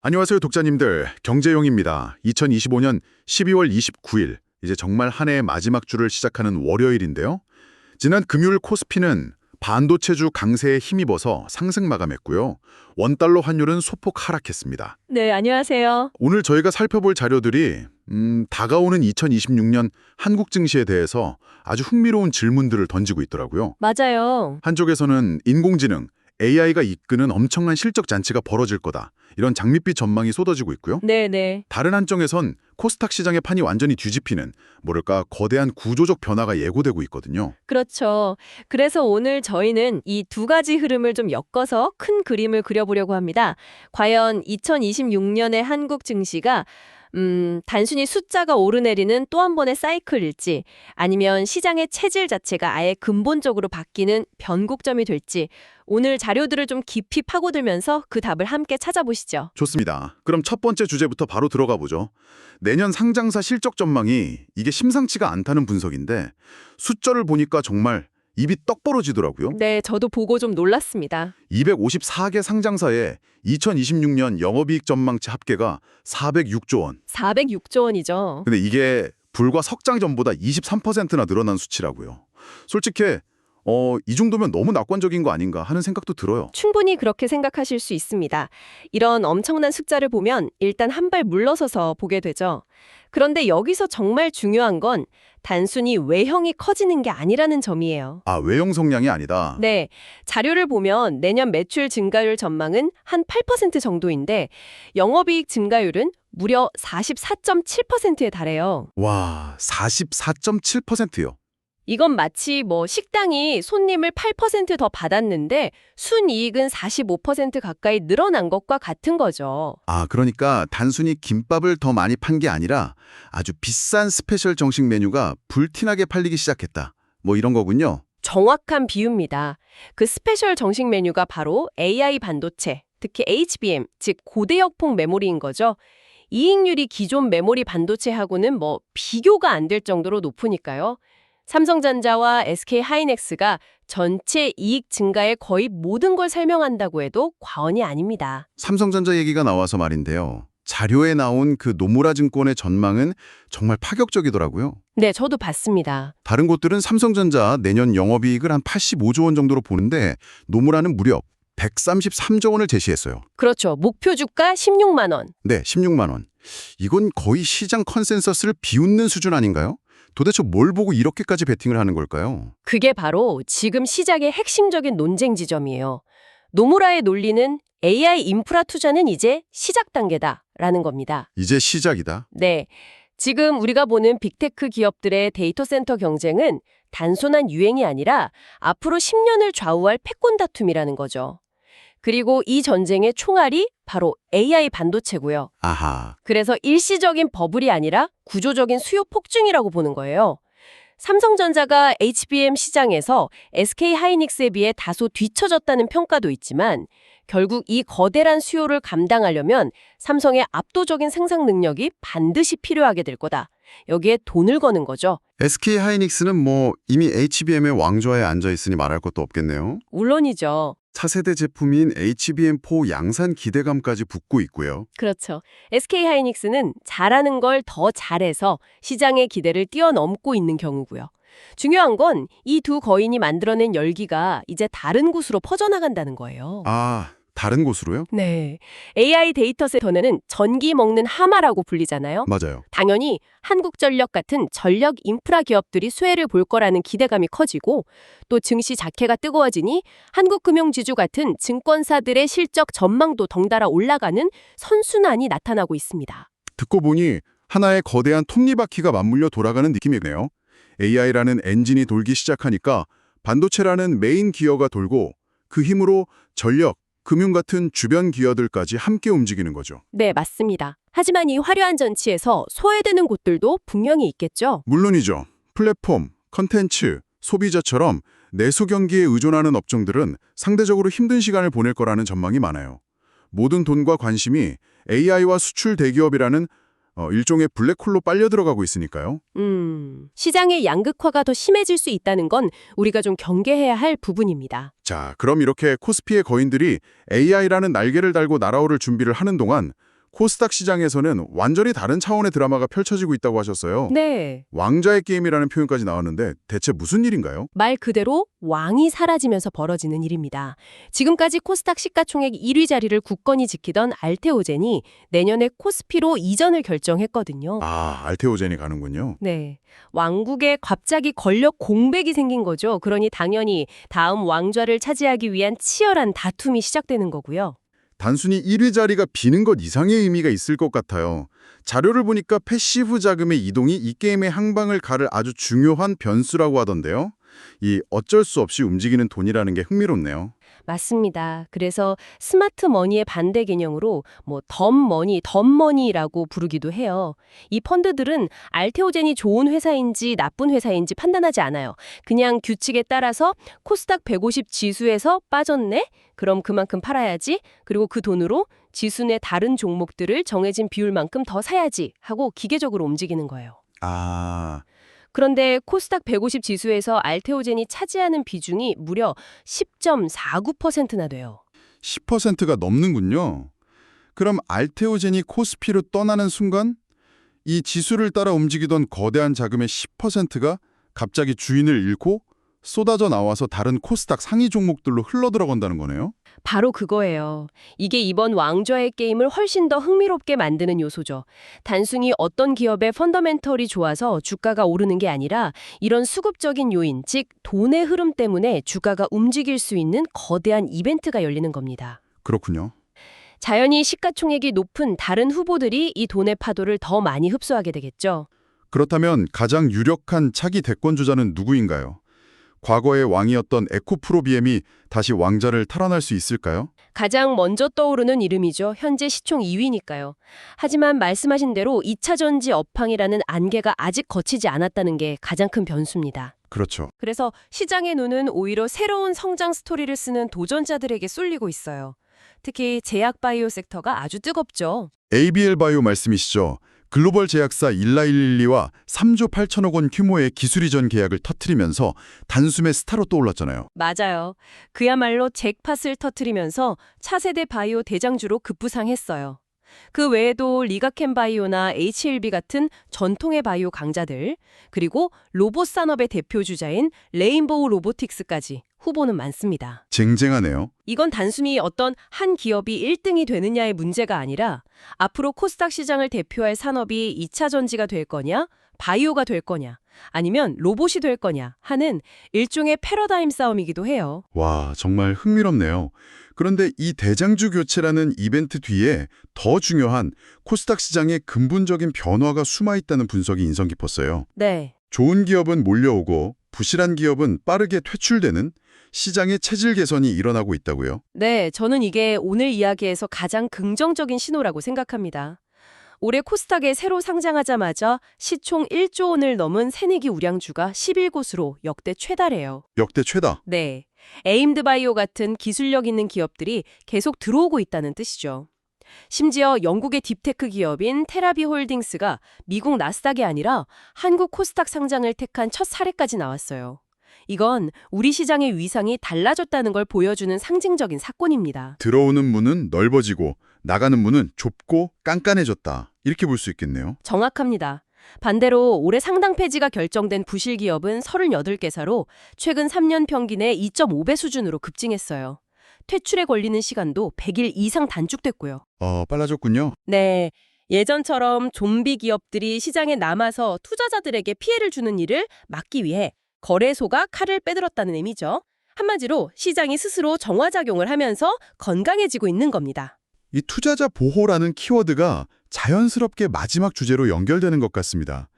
안녕하세요, 독자님들. 경제용입니다. 2025년 12월 29일, 이제 정말 한 해의 마지막 주를 시작하는 월요일인데요. 지난 금요일 코스피는 반도체주 강세에 힘입어서 상승 마감했고요. 원달러 환율은 소폭 하락했습니다. 네, 안녕하세요. 오늘 저희가 살펴볼 자료들이 다가오는 2026년 한국 증시에 대해서 아주 흥미로운 질문들을 던지고 있더라고요. 맞아요. 한쪽에서는 인공지능, AI가 이끄는 엄청난 실적 잔치가 벌어질 거다. 이런 장밋빛 전망이 쏟아지고 있고요. 네네. 다른 한쪽에선 코스닥 시장의 판이 완전히 뒤집히는 뭐랄까 거대한 구조적 변화가 예고되고 있거든요. 그렇죠. 그래서 오늘 저희는 이 두 가지 흐름을 좀 엮어서 큰 그림을 그려보려고 합니다. 과연 2026년의 한국 증시가 단순히 숫자가 오르내리는 또 한 번의 사이클일지 아니면 시장의 체질 자체가 아예 근본적으로 바뀌는 변곡점이 될지 오늘 자료들을 좀 깊이 파고들면서 그 답을 함께 찾아보시죠. 좋습니다. 그럼 첫 번째 주제부터 바로 들어가 보죠. 내년 상장사 실적 전망이 이게 심상치가 않다는 분석인데 숫자를 보니까 정말 입이 떡 벌어지더라고요. 네, 저도 보고 좀 놀랐습니다. 254개 상장사의 2026년 영업이익 전망치 합계가 406조 원. 406조 원이죠. 근데 이게 불과 석 장 전보다 23%나 늘어난 수치라고요. 솔직히 이 정도면 너무 낙관적인 거 아닌가 하는 생각도 들어요. 충분히 그렇게 생각하실 수 있습니다. 이런 엄청난 숫자를 보면 일단 한 발 물러서서 보게 되죠. 그런데 여기서 정말 중요한 건 단순히 외형이 커지는 게 아니라는 점이에요. 아, 외형 성량이 아니다. 네, 자료를 보면 내년 매출 증가율 전망은 한 8% 정도인데 영업이익 증가율은 무려 44.7%에 달해요. 와, 44.7%요. 이건 마치 식당이 손님을 8%더 받았는데 순이익은 45% 가까이 늘어난 것과 같은 거죠. 아, 그러니까 단순히 김밥을 더 많이 판 게 아니라 아주 비싼 스페셜 정식 메뉴가 불티나게 팔리기 시작했다. 뭐 이런 거군요. 정확한 비유입니다. 그 스페셜 정식 메뉴가 바로 AI 반도체, 특히 HBM, 즉 고대역폭 메모리인 거죠. 이익률이 기존 메모리 반도체하고는 비교가 안 될 정도로 높으니까요. 삼성전자와 SK하이닉스가 전체 이익 증가의 거의 모든 걸 설명한다고 해도 과언이 아닙니다. 삼성전자 얘기가 나와서 말인데요. 자료에 나온 그 노무라 증권의 전망은 정말 파격적이더라고요. 네, 저도 봤습니다. 다른 곳들은 삼성전자 내년 영업이익을 한 85조 원 정도로 보는데 노무라는 무려 133조 원을 제시했어요. 그렇죠. 목표 주가 16만 원. 네, 16만 원. 이건 거의 시장 컨센서스를 비웃는 수준 아닌가요? 도대체 뭘 보고 이렇게까지 베팅을 하는 걸까요? 그게 바로 지금 시작의 핵심적인 논쟁 지점이에요. 노무라의 논리는 AI 인프라 투자는 이제 시작 단계다라는 겁니다. 이제 시작이다. 네. 지금 우리가 보는 빅테크 기업들의 데이터 센터 경쟁은 단순한 유행이 아니라 앞으로 10년을 좌우할 패권 다툼이라는 거죠. 그리고 이 전쟁의 총알이 바로 AI 반도체고요. 아하. 그래서 일시적인 버블이 아니라 구조적인 수요 폭증이라고 보는 거예요. 삼성전자가 HBM 시장에서 SK하이닉스에 비해 다소 뒤처졌다는 평가도 있지만 결국 이 거대한 수요를 감당하려면 삼성의 압도적인 생산 능력이 반드시 필요하게 될 거다. 여기에 돈을 거는 거죠. SK하이닉스는 이미 HBM의 왕좌에 앉아 있으니 말할 것도 없겠네요. 물론이죠. 차세대 제품인 HBM4 양산 기대감까지 붙고 있고요. 그렇죠. SK하이닉스는 잘하는 걸 더 잘해서 시장의 기대를 뛰어넘고 있는 경우고요. 중요한 건 이 두 거인이 만들어낸 열기가 이제 다른 곳으로 퍼져나간다는 거예요. 아, 다른 곳으로요? 네. AI 데이터 센터는 전기 먹는 하마라고 불리잖아요. 맞아요. 당연히 한국전력 같은 전력 인프라 기업들이 수혜를 볼 거라는 기대감이 커지고 또 증시 자체가 뜨거워지니 한국금융지주 같은 증권사들의 실적 전망도 덩달아 올라가는 선순환이 나타나고 있습니다. 듣고 보니 하나의 거대한 톱니바퀴가 맞물려 돌아가는 느낌이네요. AI라는 엔진이 돌기 시작하니까 반도체라는 메인 기어가 돌고 그 힘으로 전력, 금융 같은 주변 기어들까지 함께 움직이는 거죠. 네, 맞습니다. 하지만 이 화려한 전치에서 소외되는 곳들도 분명히 있겠죠. 물론이죠. 플랫폼, 컨텐츠, 소비자처럼 내수 경기에 의존하는 업종들은 상대적으로 힘든 시간을 보낼 거라는 전망이 많아요. 모든 돈과 관심이 AI와 수출 대기업이라는 일종의 블랙홀로 빨려 들어가고 있으니까요. 시장의 양극화가 더 심해질 수 있다는 건 우리가 좀 경계해야 할 부분입니다. 자, 그럼 이렇게 코스피의 거인들이 AI라는 날개를 달고 날아오를 준비를 하는 동안 코스닥 시장에서는 완전히 다른 차원의 드라마가 펼쳐지고 있다고 하셨어요. 네. 왕좌의 게임이라는 표현까지 나왔는데 대체 무슨 일인가요? 말 그대로 왕이 사라지면서 벌어지는 일입니다. 지금까지 코스닥 시가총액 1위 자리를 굳건히 지키던 알테오젠이 내년에 코스피로 이전을 결정했거든요. 아, 알테오젠이 가는군요. 네. 왕국에 갑자기 권력 공백이 생긴 거죠. 그러니 당연히 다음 왕좌를 차지하기 위한 치열한 다툼이 시작되는 거고요. 단순히 1위 자리가 비는 것 이상의 의미가 있을 것 같아요. 자료를 보니까 패시브 자금의 이동이 이 게임의 항방을 가를 아주 중요한 변수라고 하던데요. 이 어쩔 수 없이 움직이는 돈이라는 게 흥미롭네요. 맞습니다. 그래서 스마트 머니의 반대 개념으로 덤머니라고 부르기도 해요. 이 펀드들은 알테오젠이 좋은 회사인지 나쁜 회사인지 판단하지 않아요. 그냥 규칙에 따라서 코스닥 150 지수에서 빠졌네? 그럼 그만큼 팔아야지. 그리고 그 돈으로 지수 내 다른 종목들을 정해진 비율만큼 더 사야지 하고 기계적으로 움직이는 거예요. 아, 그런데 코스닥 150 지수에서 알테오젠이 차지하는 비중이 무려 10.49%나 돼요. 10%가 넘는군요. 그럼 알테오젠이 코스피로 떠나는 순간 이 지수를 따라 움직이던 거대한 자금의 10%가 갑자기 주인을 잃고 쏟아져 나와서 다른 코스닥 상위 종목들로 흘러들어간다는 거네요. 바로 그거예요. 이게 이번 왕좌의 게임을 훨씬 더 흥미롭게 만드는 요소죠. 단순히 어떤 기업의 펀더멘털이 좋아서 주가가 오르는 게 아니라 이런 수급적인 요인, 즉 돈의 흐름 때문에 주가가 움직일 수 있는 거대한 이벤트가 열리는 겁니다. 그렇군요. 자연히 시가총액이 높은 다른 후보들이 이 돈의 파도를 더 많이 흡수하게 되겠죠. 그렇다면 가장 유력한 차기 대권주자는 누구인가요? 과거의 왕이었던 에코프로비엠이 다시 왕좌를 탈환할 수 있을까요? 가장 먼저 떠오르는 이름이죠. 현재 시총 2위니까요. 하지만 말씀하신 대로 2차 전지 업황이라는 안개가 아직 거치지 않았다는 게 가장 큰 변수입니다. 그렇죠. 그래서 시장의 눈은 오히려 새로운 성장 스토리를 쓰는 도전자들에게 쏠리고 있어요. 특히 제약 바이오 섹터가 아주 뜨겁죠. ABL 바이오 말씀이시죠? 글로벌 제약사 일라일리와 3조 8천억 원 규모의 기술 이전 계약을 터뜨리면서 단숨에 스타로 떠올랐잖아요. 맞아요. 그야말로 잭팟을 터뜨리면서 차세대 바이오 대장주로 급부상했어요. 그 외에도 리가켄 바이오나 HLB 같은 전통의 바이오 강자들, 그리고 로봇 산업의 대표주자인 레인보우 로보틱스까지 후보는 많습니다. 쟁쟁하네요. 이건 단순히 어떤 한 기업이 1등이 되느냐의 문제가 아니라 앞으로 코스닥 시장을 대표할 산업이 2차 전지가 될 거냐, 바이오가 될 거냐, 아니면 로봇이 될 거냐 하는 일종의 패러다임 싸움이기도 해요. 와, 정말 흥미롭네요. 그런데 이 대장주 교체라는 이벤트 뒤에 더 중요한 코스닥 시장의 근본적인 변화가 숨어 있다는 분석이 인상 깊었어요. 네. 좋은 기업은 몰려오고 부실한 기업은 빠르게 퇴출되는 시장의 체질 개선이 일어나고 있다고요. 네, 저는 이게 오늘 이야기에서 가장 긍정적인 신호라고 생각합니다. 올해 코스닥에 새로 상장하자마자 시총 1조 원을 넘은 새내기 우량주가 11곳으로 역대 최다래요. 역대 최다. 네, 에임드 바이오 같은 기술력 있는 기업들이 계속 들어오고 있다는 뜻이죠. 심지어 영국의 딥테크 기업인 테라비 홀딩스가 미국 나스닥이 아니라 한국 코스닥 상장을 택한 첫 사례까지 나왔어요. 이건 우리 시장의 위상이 달라졌다는 걸 보여주는 상징적인 사건입니다. 들어오는 문은 넓어지고 나가는 문은 좁고 깐깐해졌다. 이렇게 볼 수 있겠네요. 정확합니다. 반대로 올해 상당 폐지가 결정된 부실 기업은 38개사로 최근 3년 평균의 2.5배 수준으로 급증했어요. 퇴출에 걸리는 시간도 100일 이상 단축됐고요. 빨라졌군요. 네, 예전처럼 좀비 기업들이 시장에 남아서 투자자들에게 피해를 주는 일을 막기 위해 거래소가 칼을 빼들었다는 의미죠. 한마디로 시장이 스스로 정화작용을 하면서 건강해지고 있는 겁니다. 이 투자자 보호라는 키워드가 자연스럽게 마지막 주제로 연결되는 것 같습니다.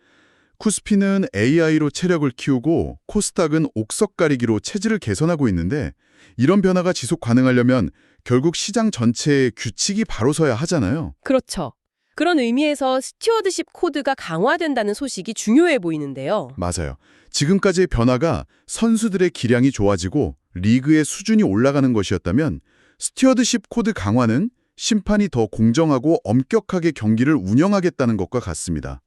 코스피는 AI로 체력을 키우고 코스닥은 옥석 가리기로 체질을 개선하고 있는데 이런 변화가 지속 가능하려면 결국 시장 전체의 규칙이 바로 서야 하잖아요. 그렇죠. 그런 의미에서 스튜어드십 코드가 강화된다는 소식이 중요해 보이는데요. 맞아요. 지금까지의 변화가 선수들의 기량이 좋아지고 리그의 수준이 올라가는 것이었다면 스튜어드십 코드 강화는 심판이 더 공정하고 엄격하게 경기를 운영하겠다는 것과 같습니다.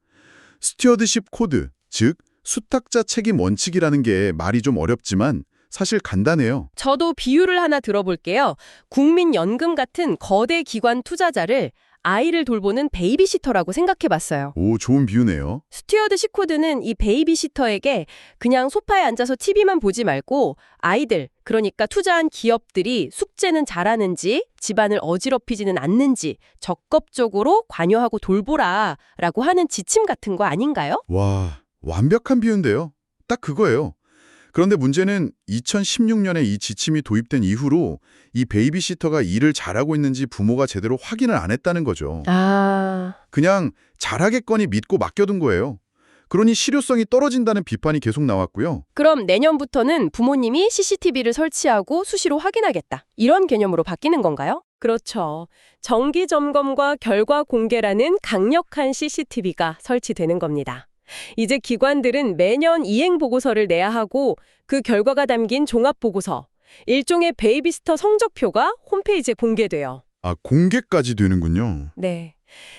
스튜어드십 코드, 즉 수탁자 책임 원칙이라는 게 말이 좀 어렵지만 사실 간단해요. 저도 비유를 하나 들어볼게요. 국민연금 같은 거대 기관 투자자를 아이를 돌보는 베이비시터라고 생각해봤어요. 오, 좋은 비유네요. 스튜어드 시코드는 이 베이비시터에게 그냥 소파에 앉아서 TV만 보지 말고 아이들, 그러니까 투자한 기업들이 숙제는 잘하는지, 집안을 어지럽히지는 않는지 적극적으로 관여하고 돌보라라고 하는 지침 같은 거 아닌가요? 와, 완벽한 비유인데요. 딱 그거예요. 그런데 문제는 2016년에 이 지침이 도입된 이후로 이 베이비시터가 일을 잘하고 있는지 부모가 제대로 확인을 안 했다는 거죠. 그냥 잘하겠거니 믿고 맡겨둔 거예요. 그러니 실효성이 떨어진다는 비판이 계속 나왔고요. 그럼 내년부터는 부모님이 CCTV를 설치하고 수시로 확인하겠다. 이런 개념으로 바뀌는 건가요? 그렇죠. 정기 점검과 결과 공개라는 강력한 CCTV가 설치되는 겁니다. 이제 기관들은 매년 이행 보고서를 내야 하고 그 결과가 담긴 종합 보고서, 일종의 베이비시터 성적표가 홈페이지에 공개돼요. 아, 공개까지 되는군요. 네.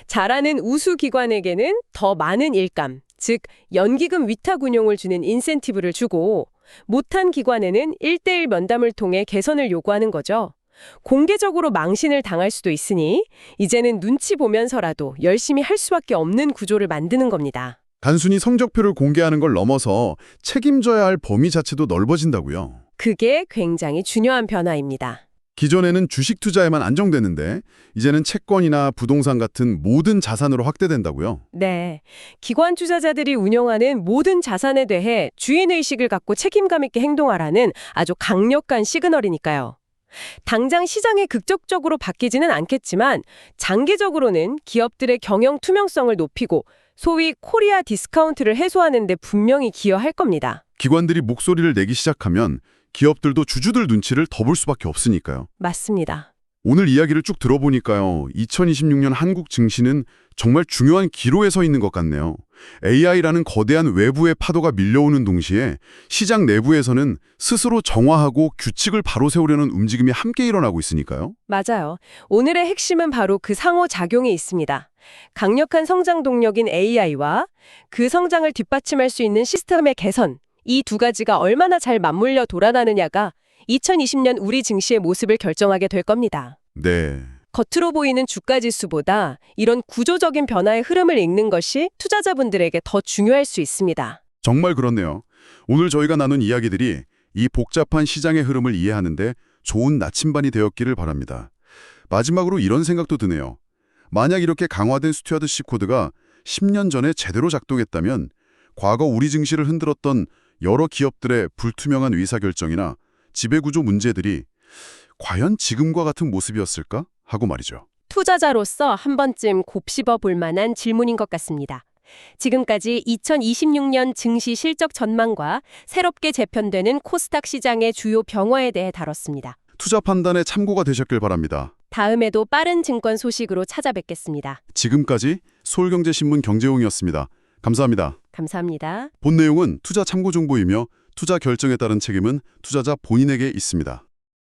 잘하는 우수 기관에게는 더 많은 일감, 즉 연기금 위탁 운용을 주는 인센티브를 주고 못한 기관에는 1:1 면담을 통해 개선을 요구하는 거죠. 공개적으로 망신을 당할 수도 있으니 이제는 눈치 보면서라도 열심히 할 수밖에 없는 구조를 만드는 겁니다. 단순히 성적표를 공개하는 걸 넘어서 책임져야 할 범위 자체도 넓어진다고요. 그게 굉장히 중요한 변화입니다. 기존에는 주식 투자에만 안정됐는데 이제는 채권이나 부동산 같은 모든 자산으로 확대된다고요. 네. 기관 투자자들이 운영하는 모든 자산에 대해 주인의식을 갖고 책임감 있게 행동하라는 아주 강력한 시그널이니까요. 당장 시장에 극적적으로 바뀌지는 않겠지만 장기적으로는 기업들의 경영 투명성을 높이고 소위 코리아 디스카운트를 해소하는 데 분명히 기여할 겁니다. 기관들이 목소리를 내기 시작하면 기업들도 주주들 눈치를 더 볼 수밖에 없으니까요. 맞습니다. 오늘 이야기를 쭉 들어보니까요. 2026년 한국 증시는 정말 중요한 기로에 서 있는 것 같네요. AI라는 거대한 외부의 파도가 밀려오는 동시에 시장 내부에서는 스스로 정화하고 규칙을 바로 세우려는 움직임이 함께 일어나고 있으니까요. 맞아요. 오늘의 핵심은 바로 그 상호작용에 있습니다. 강력한 성장 동력인 AI와 그 성장을 뒷받침할 수 있는 시스템의 개선, 이 두 가지가 얼마나 잘 맞물려 돌아가느냐가 2020년 우리 증시의 모습을 결정하게 될 겁니다. 네. 겉으로 보이는 주가지수보다 이런 구조적인 변화의 흐름을 읽는 것이 투자자분들에게 더 중요할 수 있습니다. 정말 그렇네요. 오늘 저희가 나눈 이야기들이 이 복잡한 시장의 흐름을 이해하는데 좋은 나침반이 되었기를 바랍니다. 마지막으로 이런 생각도 드네요. 만약 이렇게 강화된 스튜어드십 코드가 10년 전에 제대로 작동했다면 과거 우리 증시를 흔들었던 여러 기업들의 불투명한 의사결정이나 지배구조 문제들이 과연 지금과 같은 모습이었을까? 하고 말이죠. 투자자로서 한 번쯤 곱씹어 볼 만한 질문인 것 같습니다. 지금까지 2026년 증시 실적 전망과 새롭게 재편되는 코스닥 시장의 주요 변화에 대해 다뤘습니다. 투자 판단에 참고가 되셨길 바랍니다. 다음에도 빠른 증권 소식으로 찾아뵙겠습니다. 지금까지 서울경제신문 경제용이었습니다. 감사합니다. 감사합니다. 본 내용은 투자 참고 정보이며 투자 결정에 따른 책임은 투자자 본인에게 있습니다.